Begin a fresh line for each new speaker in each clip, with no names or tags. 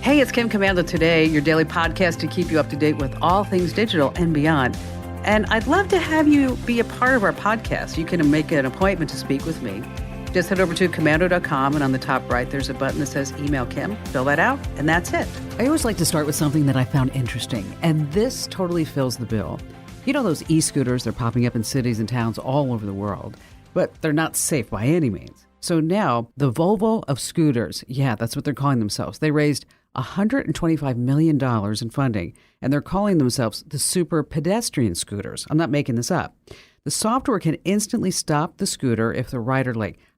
Hey, it's Kim Commando Today, your daily podcast to keep you up to date with all things digital and beyond. And I'd love to have you be a part of our podcast. You can make an appointment to speak with me. Just head over to commando.com, and on the top right, there's a button that says Email Kim. Fill that out, and that's it. I always like to start with something that I found interesting, and this totally fills the bill. You know those e-scooters, they're popping up in cities and towns all over the world, but they're not safe by any means. So now, the Volvo of scooters, yeah, that's what they're calling themselves. They raised $125 million in funding, and they're calling themselves the super pedestrian scooters. I'm not making this up. The software can instantly stop the scooter if the rider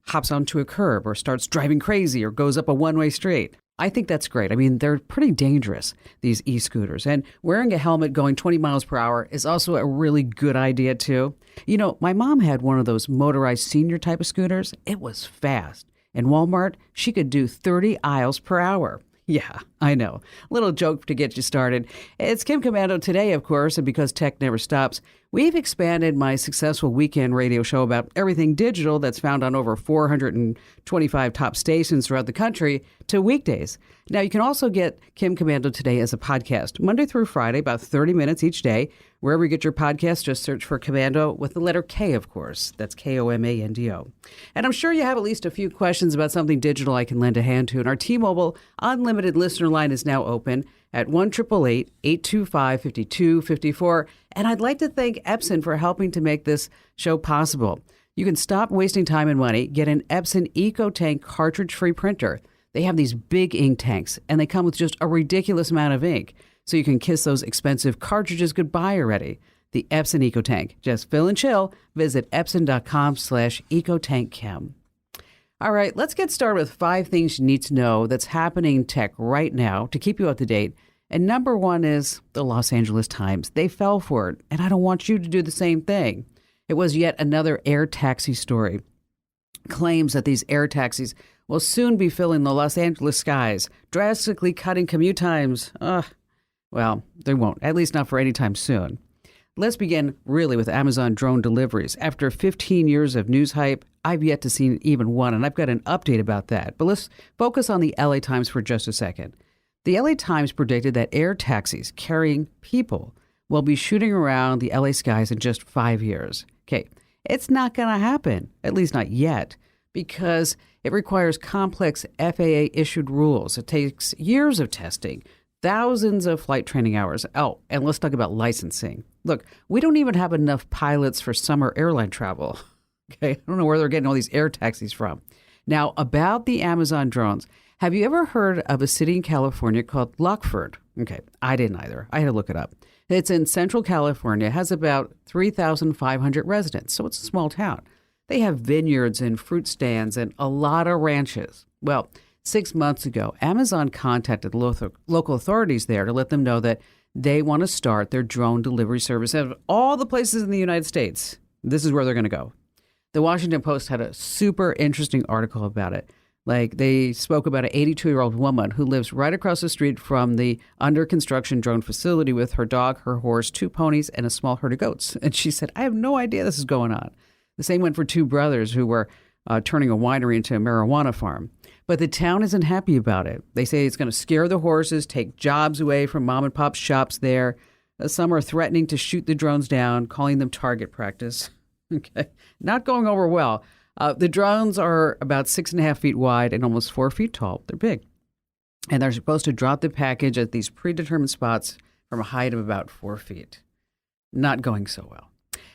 hops onto a curb or starts driving crazy or goes up a one-way street. I think that's great. I mean, they're pretty dangerous, these e-scooters. And wearing a helmet going 20 miles per hour is also a really good idea, too. You know, my mom had one of those motorized senior type of scooters. It was fast. In Walmart, she could do 30 miles per hour. Yeah, I know. Little joke to get you started. It's Kim Commando Today, of course, and because tech never stops, we've expanded my successful weekend radio show about everything digital that's found on over 425 top stations throughout the country to weekdays. Now, you can also get Kim Commando Today as a podcast, Monday through Friday, about 30 minutes each day. Wherever you get your podcast, just search for Commando with the letter K, of course. That's Komando. And I'm sure you have at least a few questions about something digital I can lend a hand to. And our T-Mobile Unlimited listener line is now open at 1-888-825-5254. And I'd like to thank Epson for helping to make this show possible. You can stop wasting time and money. Get an Epson EcoTank cartridge-free printer. They have these big ink tanks, and they come with just a ridiculous amount of ink. So you can kiss those expensive cartridges goodbye already. The Epson EcoTank. Just fill and chill. Visit Epson.com/EcoTankChem. All right, let's get started with 5 things you need to know that's happening in tech right now to keep you up to date. And number 1 is the Los Angeles Times. They fell for it, and I don't want you to do the same thing. It was yet another air taxi story. Claims that these air taxis will soon be filling the Los Angeles skies, drastically cutting commute times. Well, they won't, at least not for any time soon. Let's begin really with Amazon drone deliveries. After 15 years of news hype, I've yet to see even one, and I've got an update about that. But let's focus on the LA Times for just a second. The LA Times predicted that air taxis carrying people will be shooting around the LA skies in just 5 years. Okay, it's not going to happen, at least not yet, because it requires complex FAA-issued rules. It takes years of testing, thousands of flight training hours. Oh, and let's talk about licensing. Look, we don't even have enough pilots for summer airline travel. Okay, I don't know where they're getting all these air taxis from. Now, about the Amazon drones, have you ever heard of a city in California called Lockford? Okay, I didn't either. I had to look it up. It's in Central California. It has about 3,500 residents, so it's a small town. They have vineyards and fruit stands and a lot of ranches. Well, 6 months ago, Amazon contacted local authorities there to let them know that they want to start their drone delivery service out of all the places in the United States. This is where they're going to go. The Washington Post had a super interesting article about it. They spoke about an 82-year-old woman who lives right across the street from the under-construction drone facility with her dog, her horse, 2 ponies, and a small herd of goats. And she said, I have no idea this is going on. The same went for 2 brothers who were turning a winery into a marijuana farm. But the town isn't happy about it. They say it's going to scare the horses, take jobs away from mom and pop shops there. Some are threatening to shoot the drones down, calling them target practice. Okay, not going over well. The drones are about 6.5 feet wide and almost 4 feet tall. They're big. And they're supposed to drop the package at these predetermined spots from a height of about 4 feet. Not going so well.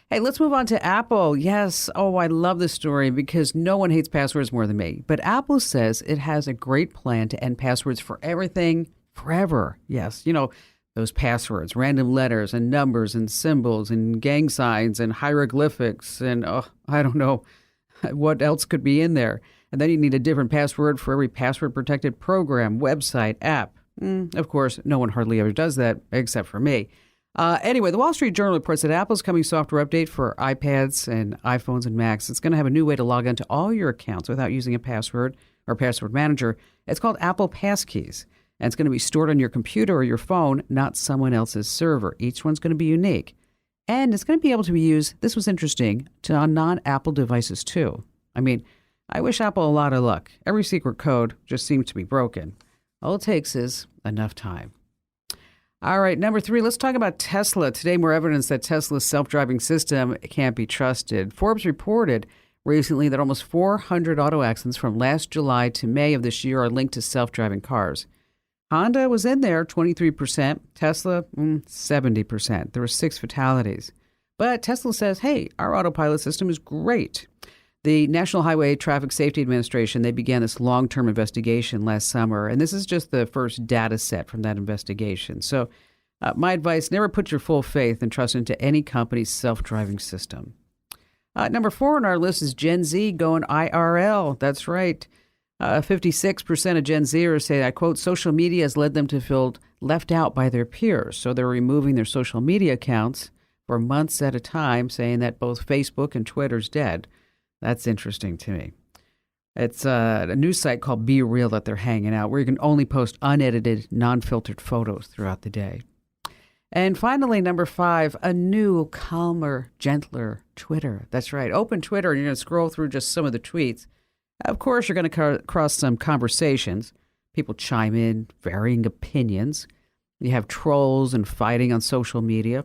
Hey, let's move on to Apple. Yes. Oh, I love this story because no one hates passwords more than me. But Apple says it has a great plan to end passwords for everything forever. Yes. You know, those passwords, random letters and numbers and symbols and gang signs and hieroglyphics and, I don't know what else could be in there. And then you need a different password for every password-protected program, website, app. Of course, no one hardly ever does that except for me. Anyway, the Wall Street Journal reports that Apple's coming software update for iPads and iPhones and Macs. It's going to have a new way to log into all your accounts without using a password or password manager. It's called Apple Passkeys. And it's going to be stored on your computer or your phone, not someone else's server. Each one's going to be unique. And it's going to be able to be used, this was interesting, on non-Apple devices too. I mean, I wish Apple a lot of luck. Every secret code just seems to be broken. All it takes is enough time. All right, number 3, let's talk about Tesla. Today, more evidence that Tesla's self-driving system can't be trusted. Forbes reported recently that almost 400 auto accidents from last July to May of this year are linked to self-driving cars. Honda was in there, 23%. Tesla, 70%. There were 6 fatalities. But Tesla says, hey, our autopilot system is great. The National Highway Traffic Safety Administration, they began this long-term investigation last summer, and this is just the first data set from that investigation. So my advice, never put your full faith and trust into any company's self-driving system. Number 4 on our list is Gen Z going IRL. That's right. 56% of Gen Zers say, I quote, social media has led them to feel left out by their peers. So they're removing their social media accounts for months at a time, saying that both Facebook and Twitter's dead. That's interesting to me. It's a news site called Be Real that they're hanging out, where you can only post unedited, non-filtered photos throughout the day. And finally, number 5, a new, calmer, gentler Twitter. That's right. Open Twitter and you're going to scroll through just some of the tweets. Of course, you're going to cross some conversations. People chime in, varying opinions. You have trolls and fighting on social media.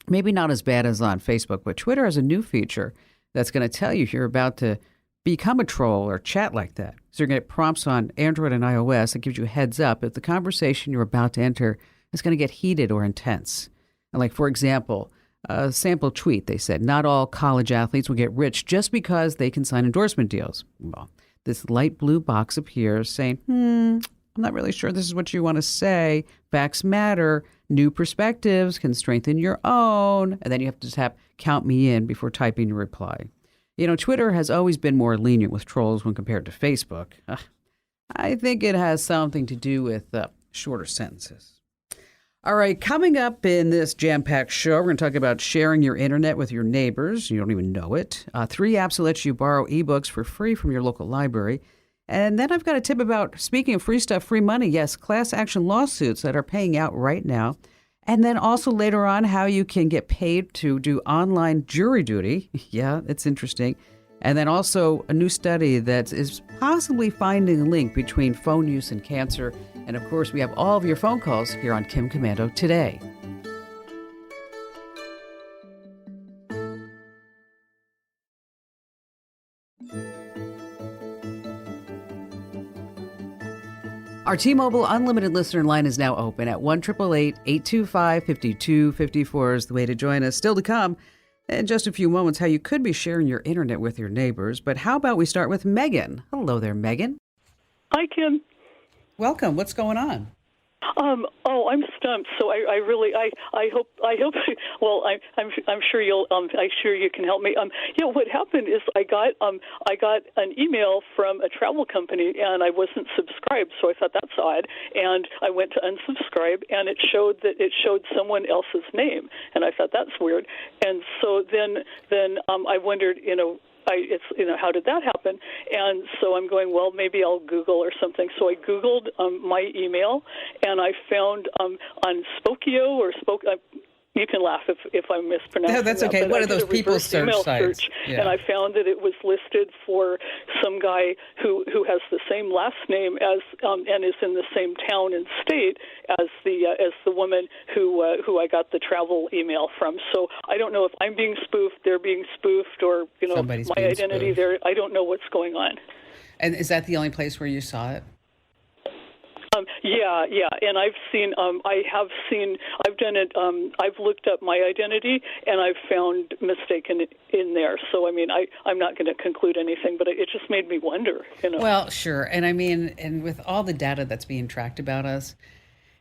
Maybe not as bad as on Facebook, but Twitter has a new feature that's going to tell you if you're about to become a troll or chat like that. So you're going to get prompts on Android and iOS that gives you a heads up if the conversation you're about to enter is going to get heated or intense. And like, for example, a sample tweet, they said, not all college athletes will get rich just because they can sign endorsement deals. Well, this light blue box appears saying, I'm not really sure this is what you want to say. Facts matter. New perspectives can strengthen your own. And then you have to tap count me in before typing your reply. You know, Twitter has always been more lenient with trolls when compared to Facebook. I think it has something to do with shorter sentences. All right, coming up in this jam-packed show, we're going to talk about sharing your internet with your neighbors. You don't even know it. 3 apps that let you borrow ebooks for free from your local library. And then I've got a tip about, speaking of free stuff, free money, yes, class action lawsuits that are paying out right now. And then also later on, how you can get paid to do online jury duty. Yeah, it's interesting. And then also a new study that is possibly finding a link between phone use and cancer. And of course, we have all of your phone calls here on Kim Komando today. Our T-Mobile Unlimited listener line is now open at 1-888-825-5254 is the way to join us. Still to come in just a few moments how you could be sharing your internet with your neighbors. But how about we start with Megan? Hello there, Megan.
Hi, Kim.
Welcome. What's going on?
I'm stumped. So I hope. Well, I'm sure you'll. I'm sure you can help me. What happened is I got an email from a travel company and I wasn't subscribed, so I thought that's odd. And I went to unsubscribe, and it showed someone else's name, and I thought that's weird. And so then I wondered, how did that happen? And so I'm going, well, maybe I'll Google or something. So I Googled my email, and I found on Spokeo or Spoke. You can laugh if I'm mispronouncing.
No, that's okay. One of those people search sites.
Yeah. And I found that it was listed for some guy who has the same last name as and is in the same town and state as the woman who I got the travel email from. So I don't know if I'm being spoofed, they're being spoofed, or
somebody's
my identity spoofed. There. I don't know what's going on.
And is that the only place where you saw it?
Yeah, and I've done it. I've looked up my identity, and I've found mistaken in there. So, I mean, I'm not going to conclude anything, but it just made me wonder.
Well, sure, and I mean, and with all the data that's being tracked about us,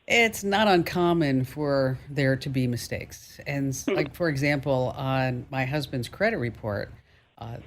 it's not uncommon for there to be mistakes. And like, for example, on my husband's credit report,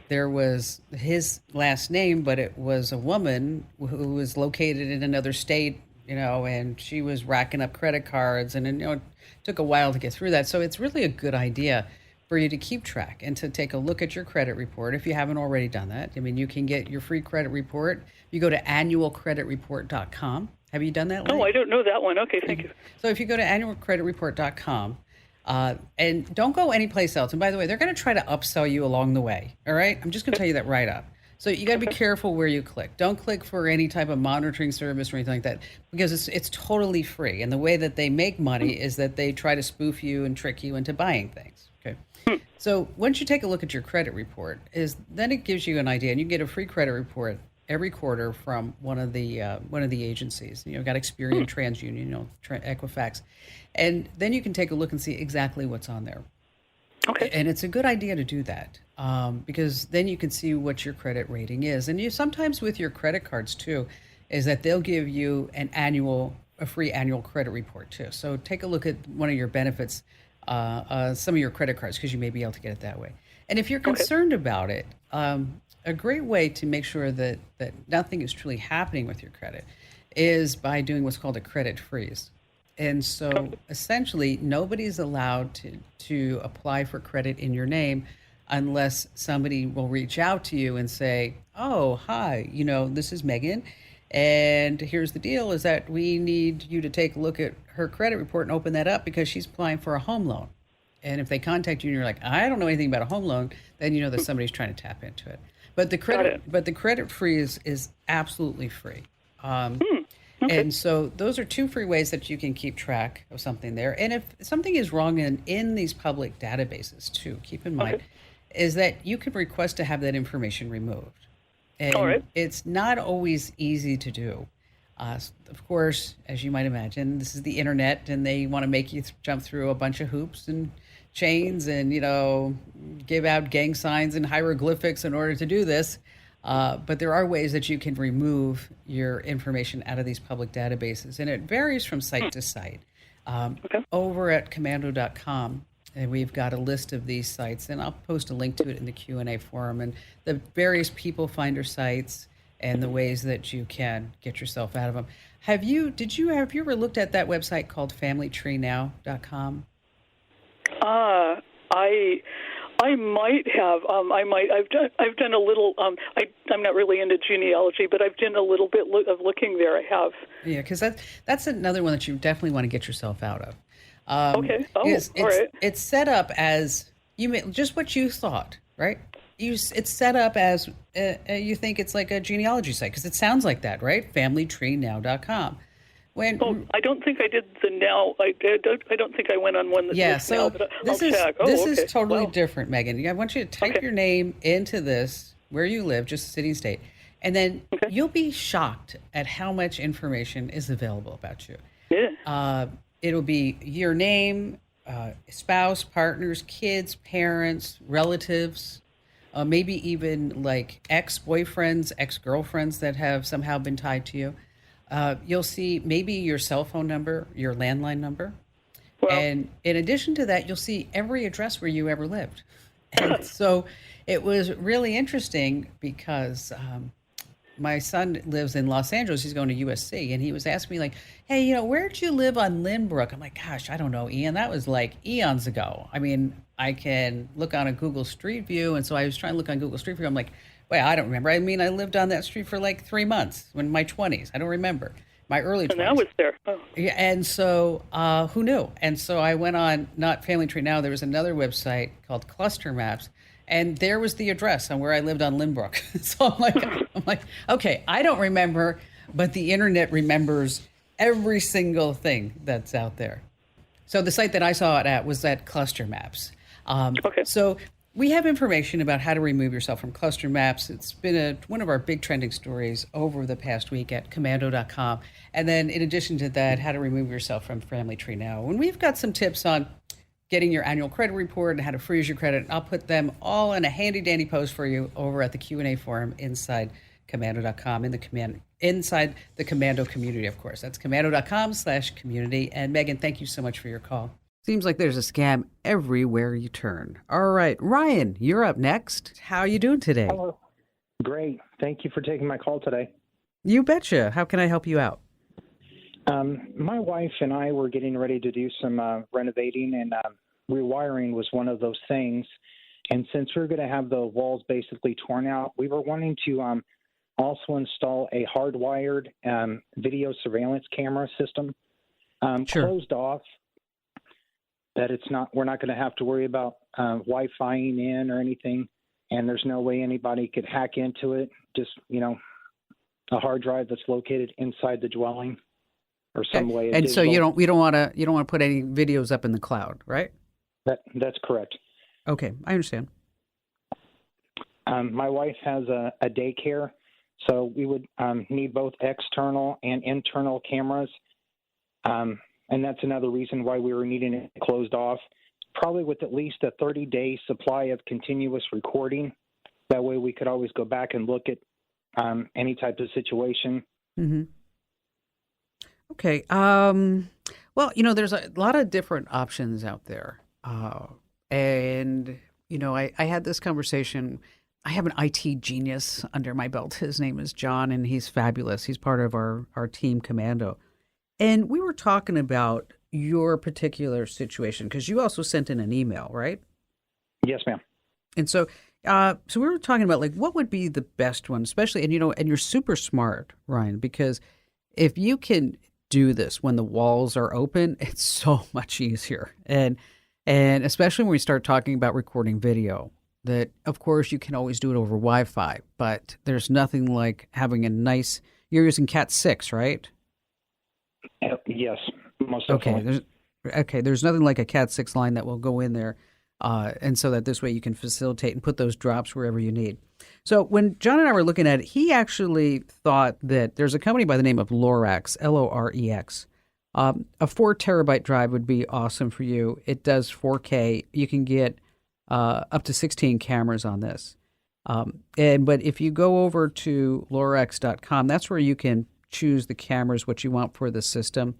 there was his last name, but it was a woman who was located in another state, and she was racking up credit cards, and it took a while to get through that. So it's really a good idea for you to keep track and to take a look at your credit report if you haven't already done that. I mean, you can get your free credit report. You go to annualcreditreport.com. Have you done that?
Oh, I don't know that one. Okay, thank you.
So if you go to annualcreditreport.com, and don't go anyplace else. And by the way, they're going to try to upsell you along the way. All right? I'm just going to tell you that right up. So you got to be careful where you click. Don't click for any type of monitoring service or anything like that because it's totally free. And the way that they make money is that they try to spoof you and trick you into buying things. Okay. So once you take a look at your credit report, is then it gives you an idea, and you get a free credit report every quarter from one of the agencies. Got Experian, TransUnion, Equifax, and then you can take a look and see exactly what's on there.
Okay.
And it's a good idea to do that because then you can see what your credit rating is. And you sometimes with your credit cards too, is that they'll give you a free annual credit report too. So take a look at one of your benefits, some of your credit cards, because you may be able to get it that way. And if you're concerned about it, a great way to make sure that nothing is truly happening with your credit is by doing what's called a credit freeze. And so essentially, nobody's allowed to apply for credit in your name unless somebody will reach out to you and say, oh, hi, this is Megan. And here's the deal is that we need you to take a look at her credit report and open that up because she's applying for a home loan. And if they contact you and you're like, I don't know anything about a home loan, then you know that somebody's trying to tap into it. But the credit freeze is absolutely free. Okay. And so those are two free ways that you can keep track of something there. And if something is wrong in these public databases too, keep in mind, is that you can request to have that information removed. And it's not always easy to do. Of course, as you might imagine, this is the internet and they want to make you jump through a bunch of hoops and chains and, give out gang signs and hieroglyphics in order to do this. But there are ways that you can remove your information out of these public databases, and it varies from site to site. Over at commando.com, and we've got a list of these sites, and I'll post a link to it in the Q&A forum, and the various people finder sites and the ways that you can get yourself out of them. Have you ever looked at that website called familytreenow.com?
I might have. I've done a little. I'm not really into genealogy, but I've done a little bit of looking there. I have.
Yeah, because that's another one that you definitely want to get yourself out of.
Okay. Oh, all right.
It's set up as just what you thought, right? It's set up as you think it's like a genealogy site because it sounds like that, right? FamilyTreeNow.com.
I don't think I did the now. I don't think I went on one that was now, but I'll check.
This is totally different, Megan. I want you to type your name into this, where you live, just city and state, and then you'll be shocked at how much information is available about you. Yeah. It'll be your name, spouse, partners, kids, parents, relatives, maybe even like ex-boyfriends, ex-girlfriends that have somehow been tied to you. You'll see maybe your cell phone number, your landline number. Well, and in addition to that, you'll see every address where you ever lived. And so it was really interesting because my son lives in Los Angeles. He's going to USC. And he was asking me like, hey, where'd you live on Lynbrook? I'm like, gosh, I don't know, Ian. That was like eons ago. I mean, I can look on a Google Street View. And so I was trying to look on Google Street View. I'm like, well, I don't remember. I mean, I lived on that street for like 3 months in my 20s. I don't remember. My early 20s. And I
was there. Oh.
Yeah, and so who knew? And so I went on, not Family Tree Now, there was another website called Cluster Maps, and there was the address on where I lived on Lynbrook. So I'm like, okay, I don't remember, but the internet remembers every single thing that's out there. So the site that I saw it at was at Cluster Maps. So we have information about how to remove yourself from cluster maps. It's been one of our big trending stories over the past week at commando.com. And then in addition to that, how to remove yourself from Family Tree Now. And we've got some tips on getting your annual credit report and how to freeze your credit. I'll put them all in a handy dandy post for you over at the Q&A forum inside commando.com inside the Commando community, of course. That's commando.com/community. And Megan, thank you so much for your call. Seems like there's a scam everywhere you turn. All right, Ryan, you're up next. How are you doing today?
Hello. Great. Thank you for taking my call today.
You betcha. How can I help you out?
My wife and I were getting ready to do some renovating, and rewiring was one of those things. And since we're going to have the walls basically torn out, we were wanting to also install a hardwired video surveillance camera system closed off. That we're not going to have to worry about Wi-Fiing in or anything. and there's no way anybody could hack into it. Just, a hard drive that's located inside the dwelling or some way.
And
digital.
so you don't want to put any videos up in the cloud, right?
That's correct.
Okay, I understand.
My wife has a daycare, so we would need both external and internal cameras. And that's another reason why we were needing it closed off, probably with at least a 30-day supply of continuous recording. That way we could always go back and look at any type of situation.
Mm-hmm. Okay. Well, there's a lot of different options out there. And, I had this conversation. I have an IT genius under my belt. His name is John, and he's fabulous. He's part of our team Commando. And we were talking about your particular situation because you also sent in an email, right?
Yes, ma'am.
And so we were talking about what would be the best one, especially, and you're super smart, Ryan, because if you can do this when the walls are open, it's so much easier. And especially when we start talking about recording video, that of course you can always do it over Wi-Fi, but there's nothing like having a nice, you're using Cat 6, right?
Yes, most definitely.
There's nothing like a Cat 6 line that will go in there. And so that this way you can facilitate and put those drops wherever you need. So when John and I were looking at it, he actually thought that there's a company by the name of Lorex, Lorex. A 4 terabyte drive would be awesome for you. It does 4K. You can get up to 16 cameras on this. But if you go over to Lorex.com, that's where you can choose the cameras, what you want for the system.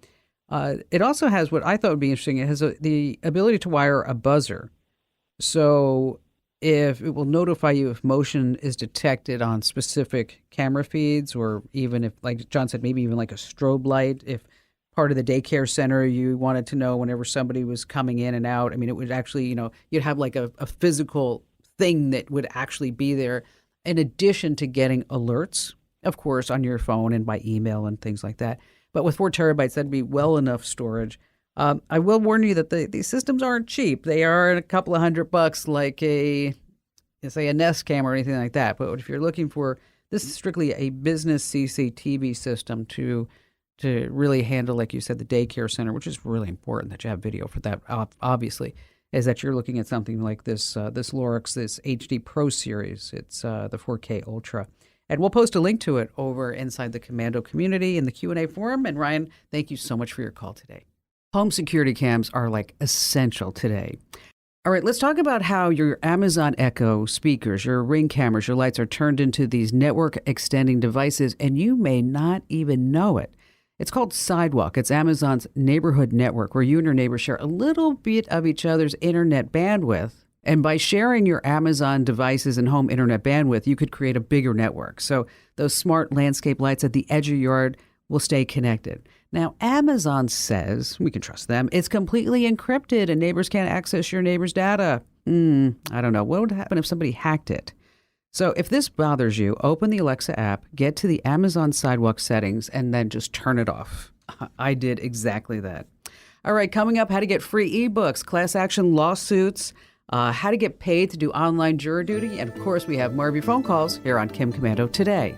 It also has what I thought would be interesting. It has the ability to wire a buzzer. So if it will notify you if motion is detected on specific camera feeds, or even if, like John said, maybe even like a strobe light, if part of the daycare center you wanted to know whenever somebody was coming in and out. I mean, it would actually, you'd have like a physical thing that would actually be there in addition to getting alerts, of course, on your phone and by email and things like that. But with 4 terabytes, that'd be well enough storage. I will warn you that these systems aren't cheap. They are a couple of $100, like say a Nest Cam or anything like that. But if you're looking for, this is strictly a business CCTV system to really handle, like you said, the daycare center, which is really important that you have video for that. Obviously, is that you're looking at something like this Lorex, this HD Pro series. It's the 4K Ultra. And we'll post a link to it over inside the Commando community in the Q&A forum. And Ryan, thank you so much for your call today. Home security cams are essential today. All right, let's talk about how your Amazon Echo speakers, your Ring cameras, your lights are turned into these network extending devices, and you may not even know it. It's called Sidewalk. It's Amazon's neighborhood network where you and your neighbors share a little bit of each other's internet bandwidth. And by sharing your Amazon devices and home internet bandwidth, you could create a bigger network. So those smart landscape lights at the edge of your yard will stay connected. Now, Amazon says, we can trust them, it's completely encrypted and neighbors can't access your neighbor's data. I don't know. What would happen if somebody hacked it? So if this bothers you, open the Alexa app, get to the Amazon Sidewalk settings, and then just turn it off. I did exactly that. All right, coming up, how to get free ebooks, class action lawsuits, how to get paid to do online juror duty, and of course, we have more of your phone calls here on Kim Commando Today.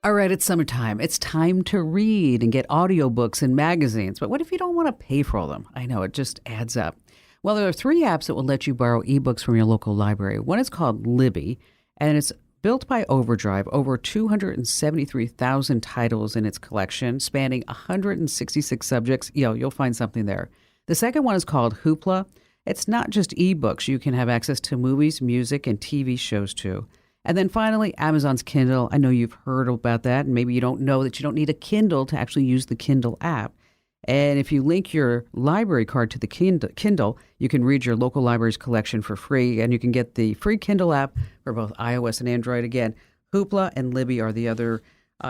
All right, it's summertime. It's time to read and get audiobooks and magazines. But what if you don't want to pay for all them? I know, it just adds up. Well, there are 3 apps that will let you borrow ebooks from your local library. One is called Libby, and it's built by Overdrive, over 273,000 titles in its collection, spanning 166 subjects. You'll find something there. The second one is called Hoopla. It's not just ebooks. You can have access to movies, music, and TV shows too. And then finally, Amazon's Kindle. I know you've heard about that, and maybe you don't know that you don't need a Kindle to actually use the Kindle app. And if you link your library card to the Kindle, you can read your local library's collection for free, and you can get the free Kindle app for both iOS and Android. Again, Hoopla and Libby are the other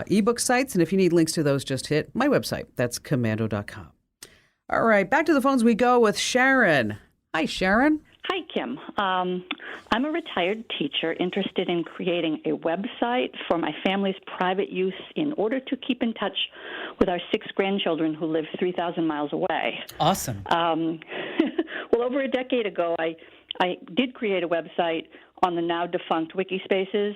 ebook sites. And if you need links to those, just hit my website. That's commando.com. All right, back to the phones we go with Sharon. Hi, Sharon.
Hi, Kim. I'm a retired teacher interested in creating a website for my family's private use in order to keep in touch with our 6 grandchildren who live 3,000 miles away.
Awesome.
Well, over a decade ago, I did create a website on the now defunct Wikispaces,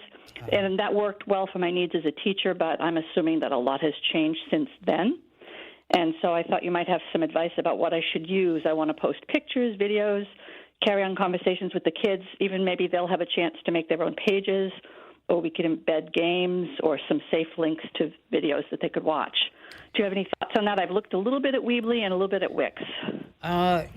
and that worked well for my needs as a teacher, but I'm assuming that a lot has changed since then. And so I thought you might have some advice about what I should use. I want to post pictures, videos, carry on conversations with the kids. Even maybe they'll have a chance to make their own pages, or we could embed games or some safe links to videos that they could watch. Do you have any thoughts on that? I've looked a little bit at Weebly and a little bit at Wix.
Whenever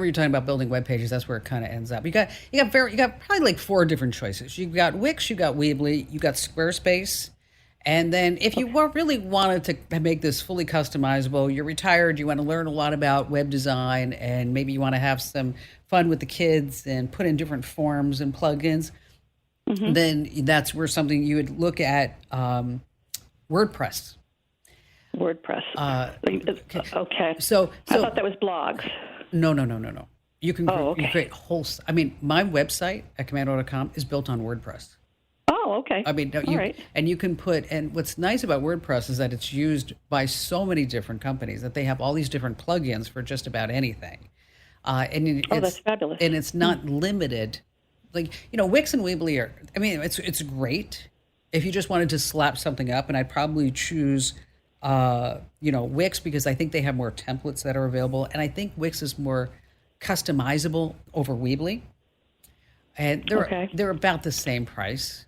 you're talking about building web pages, that's where it kind of ends up. You got probably like 4 different choices. You got Wix, you got Weebly, you got Squarespace. And then if you really wanted to make this fully customizable, you're retired, you want to learn a lot about web design, and maybe you want to have some fun with the kids and put in different forms and plugins, then that's where something you would look at WordPress.
Okay.
So
I thought that was blogs.
No. You can you create whole. I mean, my website at commando.com is built on WordPress.
Oh, okay.
I mean, and you can put, and what's nice about WordPress is that it's used by so many different companies that they have all these different plugins for just about anything.
That's fabulous.
And it's not limited. Like, Wix and Weebly are, I mean, it's great if you just wanted to slap something up, and I'd probably choose, Wix because I think they have more templates that are available. And I think Wix is more customizable over Weebly. And they're about the same price.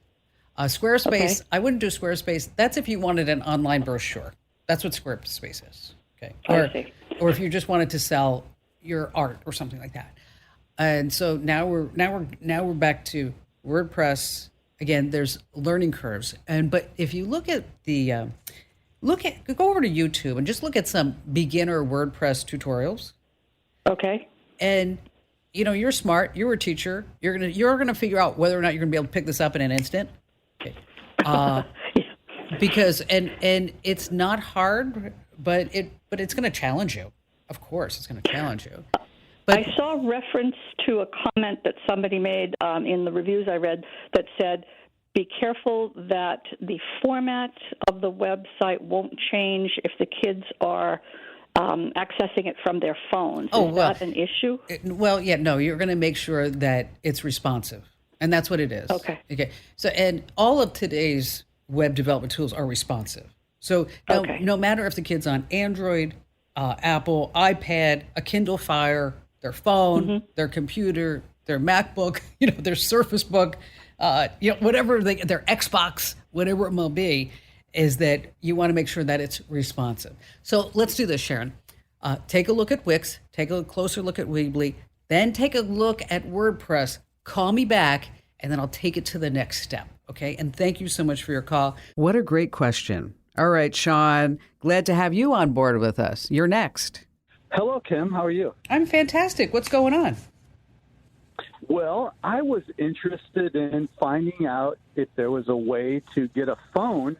Squarespace, I wouldn't do Squarespace. That's if you wanted an online brochure. That's what Squarespace is. Okay. Or if you just wanted to sell your art or something like that. And so now we're back to WordPress. Again, there's learning curves. But if you look at go over to YouTube and just look at some beginner WordPress tutorials.
Okay.
And you're smart. You're a teacher. You're gonna figure out whether or not you're gonna be able to pick this up in an instant. Okay. Because and it's not hard, but it's gonna challenge you. Of course, it's gonna challenge you. But
I saw reference to a comment that somebody made in the reviews I read that said, "Be careful that the format of the website won't change if the kids are." Accessing it from their phones. Is that an issue?
You're going to make sure that it's responsive. And that's what it is.
Okay.
So, and all of today's web development tools are responsive. So no matter if the kid's on Android, Apple, iPad, a Kindle Fire, their phone, their computer, their MacBook, their Surface Book, whatever their Xbox, whatever it may be, is that you want to make sure that it's responsive. So let's do this, Sharon. Take a look at Wix, take a closer look at Weebly, then take a look at WordPress. Call me back, and then I'll take it to the next step, okay? And thank you so much for your call. What a great question. All right, Sean, glad to have you on board with us. You're next.
Hello, Kim. How are you?
I'm fantastic. What's going on?
Well, I was interested in finding out if there was a way to get a phone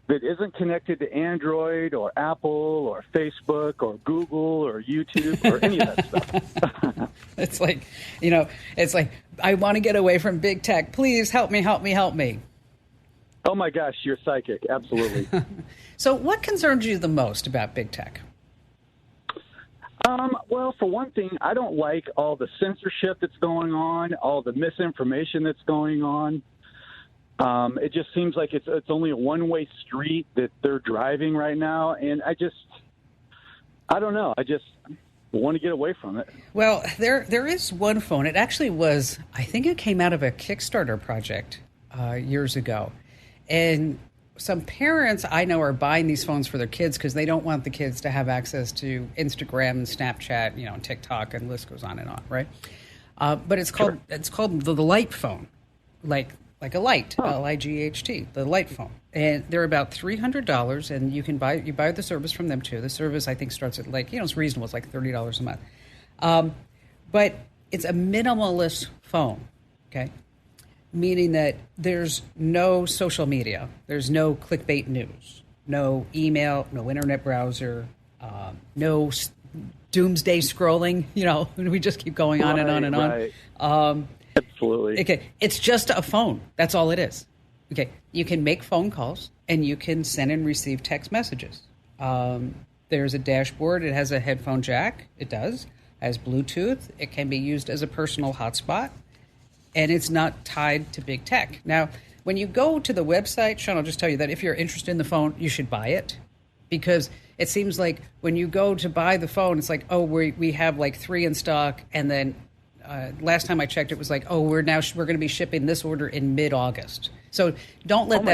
that isn't connected to Android or Apple or Facebook or Google or YouTube or any of that stuff.
It's like, I want to get away from big tech. Please help me.
Oh, my gosh, you're psychic. Absolutely.
So what concerns you the most about big tech?
Well, for one thing, I don't like all the censorship that's going on, all the misinformation that's going on. It just seems like it's only a one-way street that they're driving right now, and I don't know. I just want to get away from it.
Well, there is one phone. It actually was, I think it came out of a Kickstarter project years ago, and some parents I know are buying these phones for their kids because they don't want the kids to have access to Instagram and Snapchat, and TikTok, and the list goes on and on, right? But it's called the Light phone, like a light, Light, the Light phone. And they're about $300, and you buy the service from them too. The service I think starts at it's reasonable. It's like $30 a month. But it's a minimalist phone. Okay. meaning that there's no social media, there's no clickbait news, no email, no internet browser, no doomsday scrolling. We just keep going on and on and on.
Absolutely.
Okay, it's just a phone. That's all it is. Okay, you can make phone calls and you can send and receive text messages. There's a dashboard. It has a headphone jack. It does. It has Bluetooth. It can be used as a personal hotspot. And it's not tied to big tech. Now, when you go to the website, Sean, I'll just tell you that if you're interested in the phone, you should buy it. Because it seems like when you go to buy the phone, it's like, oh, we have like 3 in stock. And then last time I checked, it was like, oh, we're going to be shipping this order in mid-August. So don't let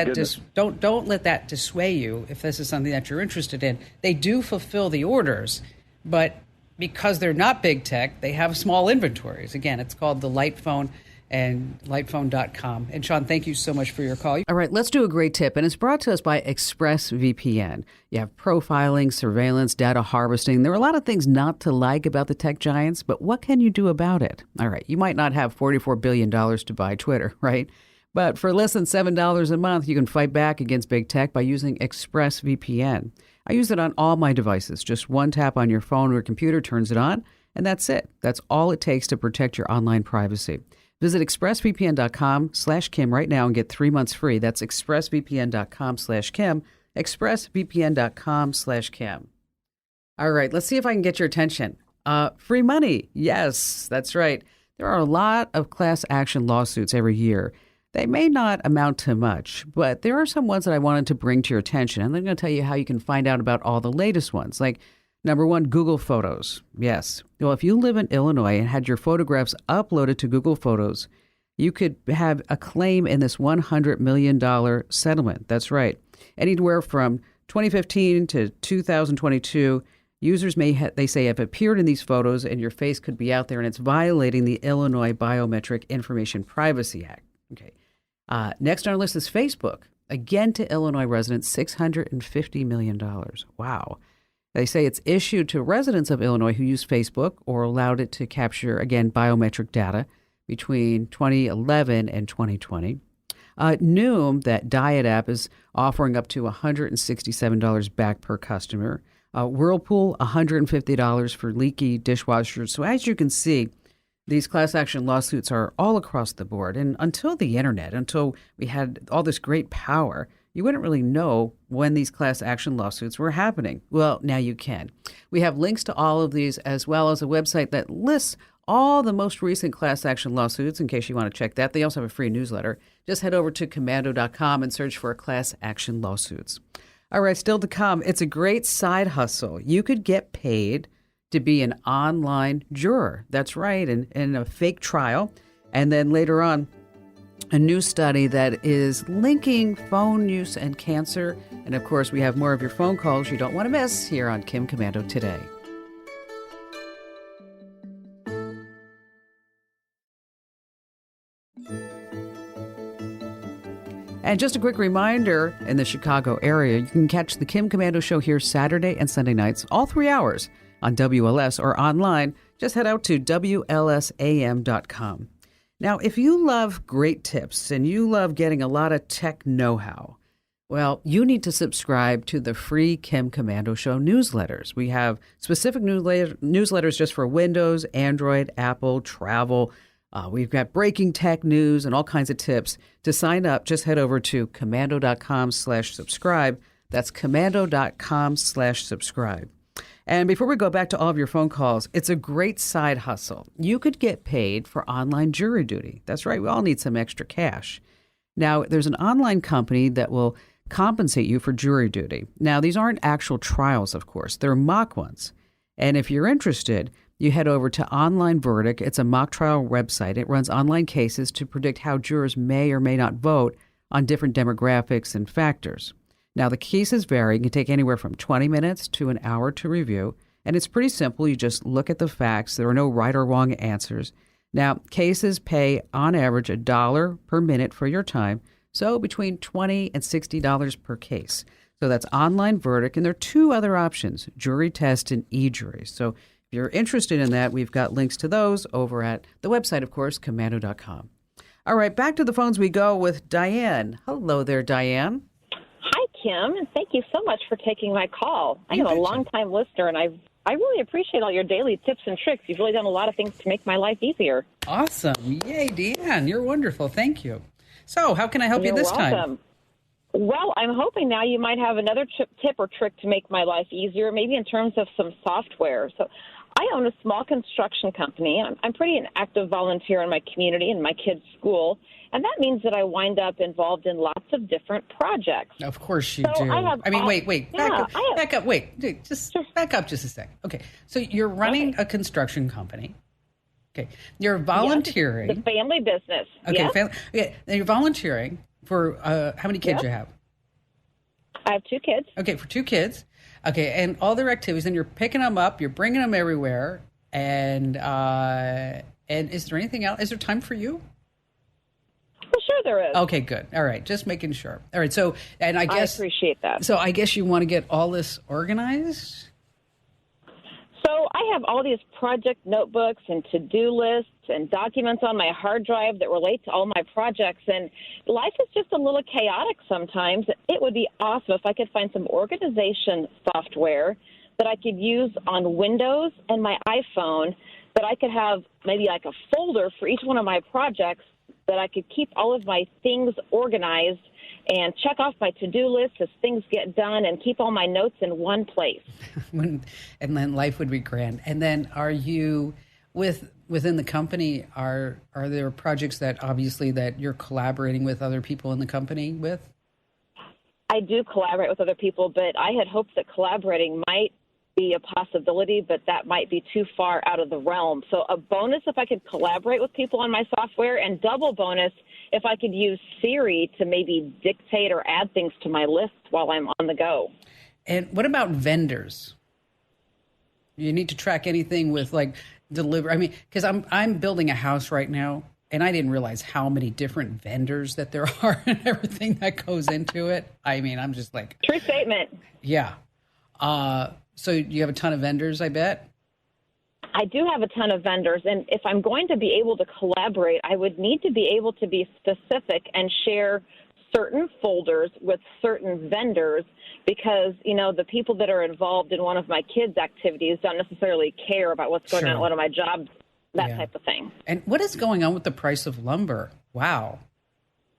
don't let that dissuade you if this is something that you're interested in. They do fulfill the orders, but because they're not big tech, they have small inventories. Again, it's called the Light Phone and lightphone.com. And Sean, thank you so much for your call. All right, let's do a great tip, and it's brought to us by ExpressVPN. You have profiling, surveillance, data harvesting. There are a lot of things not to like about the tech giants, but what can you do about it? All right, you might not have $44 billion to buy Twitter, right? But for less than $7 a month, you can fight back against big tech by using ExpressVPN. I use it on all my devices. Just one tap on your phone or computer turns it on, and that's it. That's all it takes to protect your online privacy. Visit expressvpn.com/Kim right now and get 3 months free. That's expressvpn.com/Kim, expressvpn.com/Kim. All right, let's see if I can get your attention. Free money. Yes, that's right. There are a lot of class action lawsuits every year. They may not amount to much, but there are some ones that I wanted to bring to your attention. And I'm going to tell you how you can find out about all the latest ones. Like, number one, Google Photos. Yes. Well, if you live in Illinois and had your photographs uploaded to Google Photos, you could have a claim in this $100 million settlement. That's right. Anywhere from 2015 to 2022, users they say, have appeared in these photos and your face could be out there, and it's violating the Illinois Biometric Information Privacy Act. Okay. Next on our list is Facebook. Again, to Illinois residents, $650 million. Wow. They say it's issued to residents of Illinois who use Facebook or allowed it to capture, again, biometric data between 2011 and 2020. Noom, that diet app, is offering up to $167 back per customer. Whirlpool, $150 for leaky dishwashers. So as you can see, these class action lawsuits are all across the board. And until the internet, until we had all this great power, you wouldn't really know when these class action lawsuits were happening. Well, now you can. We have links to all of these, as well as a website that lists all the most recent class action lawsuits in case you want to check that. They also have a free newsletter. Just head over to commando.com and search for class action lawsuits. All right, still to come, it's a great side hustle. You could get paid to be an online juror. That's right, in a fake trial. And then later on, a new study that is linking phone use and cancer. And of course, we have more of your phone calls you don't want to miss here on Kim Komando Today. And just a quick reminder, in the Chicago area, you can catch the Kim Komando Show here Saturday and Sunday nights, all 3 hours on WLS or online. Just head out to WLSAM.com. Now, if you love great tips and you love getting a lot of tech know-how, well, you need to subscribe to the free Kim Komando Show newsletters. We have specific newsletters just for Windows, Android, Apple, travel. We've got breaking tech news and all kinds of tips. To sign up, just head over to commando.com/subscribe. That's commando.com/subscribe. And before we go back to all of your phone calls, it's a great side hustle. You could get paid for online jury duty. That's right. We all need some extra cash. Now, there's an online company that will compensate you for jury duty. Now, these aren't actual trials, of course. They're mock ones. And if you're interested, you head over to Online Verdict. It's a mock trial website. It runs online cases to predict how jurors may or may not vote on different demographics and factors. Now, the cases vary. It can take anywhere from 20 minutes to an hour to review. And it's pretty simple. You just look at the facts. There are no right or wrong answers. Now, cases pay on average $1 per minute for your time. So between $20 and $60 per case. So that's Online Verdict. And there are 2 other options, jury test and e-jury. So if you're interested in that, we've got links to those over at the website, of course, commando.com. All right, back to the phones we go with Diane. Hello there, Diane.
Hi, Kim, and thank you so much for taking my call. I am a long-time listener, and I really appreciate all your daily tips and tricks. You've really done a lot of things to make my life easier.
Awesome. Yay, Deanne. You're wonderful. Thank you. So how can I help you this time?
Well, I'm hoping now you might have another tip or trick to make my life easier, maybe in terms of some software. So I own a small construction company. I'm pretty an active volunteer in my community and my kids' school, and that means that I wind up involved in lots of different projects.
Of course you do. Wait. Back up. Wait, just back up just a sec. Okay, so you're running a construction company. Okay, you're volunteering.
Yes, the family business.
Okay,
yes.
Okay, you're volunteering for how many kids you have?
I have 2 kids.
Okay, for 2 kids. Okay, and all their activities, and you're picking them up, you're bringing them everywhere, and is there anything else? Is there time for you?
Well, sure there is.
Okay, good. All right, just making sure. All right, so, and I guess...
I appreciate that.
So I guess you want to get all this organized?
So I have all these project notebooks and to-do lists and documents on my hard drive that relate to all my projects, and life is just a little chaotic sometimes. It would be awesome if I could find some organization software that I could use on Windows and my iPhone, that I could have maybe like a folder for each one of my projects, that I could keep all of my things organized and check off my to-do list as things get done and keep all my notes in one place.
And then life would be grand. And then are you, within the company, are there projects that obviously that you're collaborating with other people in the company with?
I do collaborate with other people, but I had hoped that collaborating might be a possibility, but that might be too far out of the realm. So a bonus if I could collaborate with people on my software, and double bonus if I could use Siri to maybe dictate or add things to my list while I'm on the go.
And what about vendors? You need to track anything with like deliver. I mean, because I'm building a house right now, and I didn't realize how many different vendors that there are and everything that goes into it. I mean, I'm just like...
True statement.
Yeah. So you have a ton of vendors, I bet?
I do have a ton of vendors, and if I'm going to be able to collaborate, I would need to be able to be specific and share certain folders with certain vendors, because, you know, the people that are involved in one of my kids' activities don't necessarily care about what's going on at one of my jobs, that type of thing.
And what is going on with the price of lumber? Wow.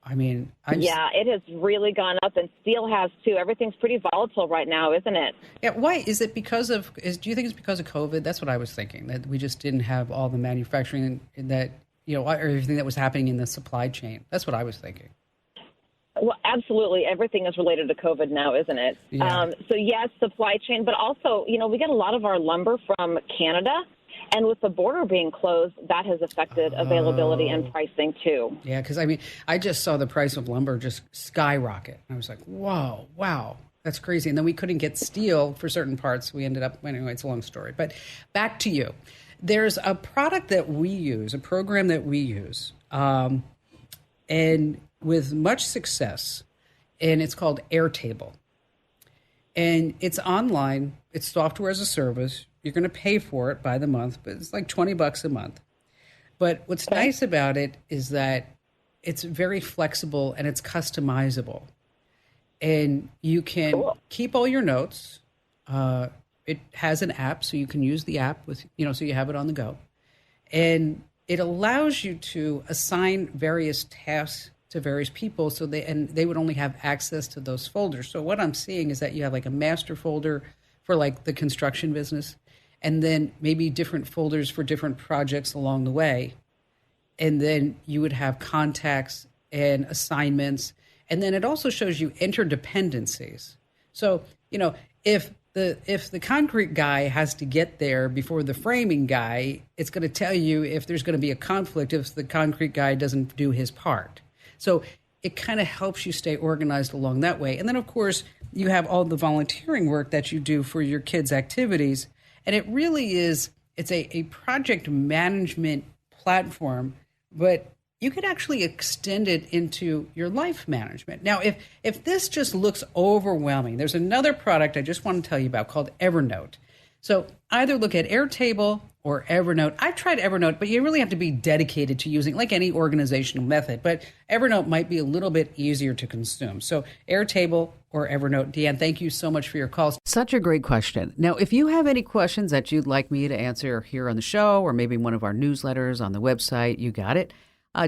I mean,
it has really gone up, and steel has too. Everything's pretty volatile right now, isn't it?
Yeah. Why is it? Do you think it's because of COVID? That's what I was thinking. That we just didn't have all the manufacturing that, you know, everything that was happening in the supply chain. That's what I was thinking.
Well, absolutely. Everything is related to COVID now, isn't it?
Yeah.
So yes, supply chain, but also, you know, we get a lot of our lumber from Canada. And with the border being closed, that has affected availability and pricing, too.
Yeah, because, I mean, I just saw the price of lumber just skyrocket. I was like, whoa, wow, that's crazy. And then we couldn't get steel for certain parts. We ended up, anyway, it's a long story. But back to you. There's a product that we use, a program that we use, and with much success, and it's called Airtable. And it's online. It's software as a service. You're going to pay for it by the month, but it's like $20 a month. But what's nice about it is that it's very flexible and it's customizable. And you can keep all your notes. It has an app, so you can use the app with, you know, so you have it on the go. And it allows you to assign various tasks to various people, so they would only have access to those folders. So what I'm seeing is that you have like a master folder for like the construction business, and then maybe different folders for different projects along the way. And then you would have contacts and assignments. And then it also shows you interdependencies. So, you know, if the concrete guy has to get there before the framing guy, it's going to tell you if there's going to be a conflict if the concrete guy doesn't do his part. So it kind of helps you stay organized along that way. And then, of course, you have all the volunteering work that you do for your kids' activities. And it really is, it's a project management platform, but you could actually extend it into your life management. Now, if this just looks overwhelming, there's another product I just want to tell you about called Evernote. So either look at Airtable or Evernote. I've tried Evernote, but you really have to be dedicated to using, like any organizational method. But Evernote might be a little bit easier to consume. So Airtable or Evernote. Deanne, thank you so much for your calls. Such a great question. Now, if you have any questions that you'd like me to answer here on the show or maybe one of our newsletters on the website, you got it.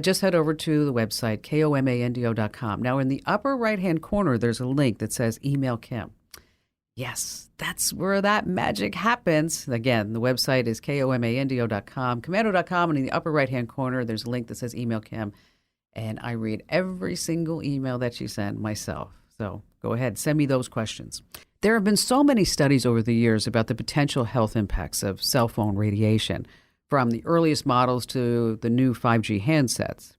Just head over to the website, komando.com. Now, in the upper right-hand corner, there's a link that says Email Kim. Yes, that's where that magic happens. Again, the website is komando.com, commando.com, and in the upper right-hand corner, there's a link that says Email Kim. And I read every single email that you send myself. So go ahead, send me those questions. There have been so many studies over the years about the potential health impacts of cell phone radiation, from the earliest models to the new 5G handsets.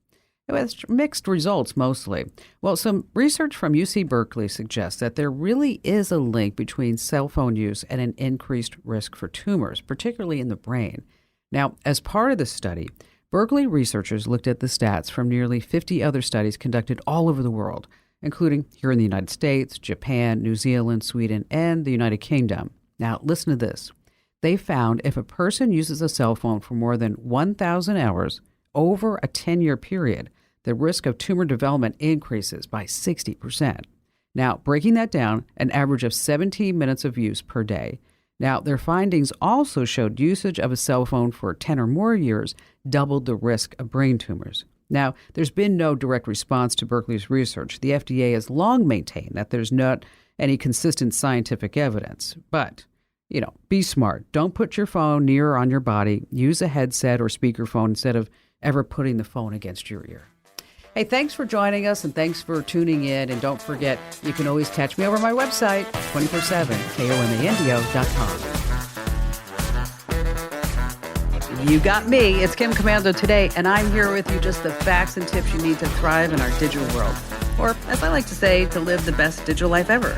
With mixed results mostly. Well, some research from UC Berkeley suggests that there really is a link between cell phone use and an increased risk for tumors, particularly in the brain. Now, as part of the study, Berkeley researchers looked at the stats from nearly 50 other studies conducted all over the world, including here in the United States, Japan, New Zealand, Sweden, and the United Kingdom. Now, listen to this. They found if a person uses a cell phone for more than 1,000 hours over a 10-year period, the risk of tumor development increases by 60%. Now, breaking that down, an average of 17 minutes of use per day. Now, their findings also showed usage of a cell phone for 10 or more years doubled the risk of brain tumors. Now, there's been no direct response to Berkeley's research. The FDA has long maintained that there's not any consistent scientific evidence. But be smart. Don't put your phone near or on your body. Use a headset or speakerphone instead of ever putting the phone against your ear. Hey, thanks for joining us and thanks for tuning in. And don't forget, you can always catch me over my website, 24/7, komando.com. You got me. It's Kim Komando today, and I'm here with you just the facts and tips you need to thrive in our digital world. Or, as I like to say, to live the best digital life ever.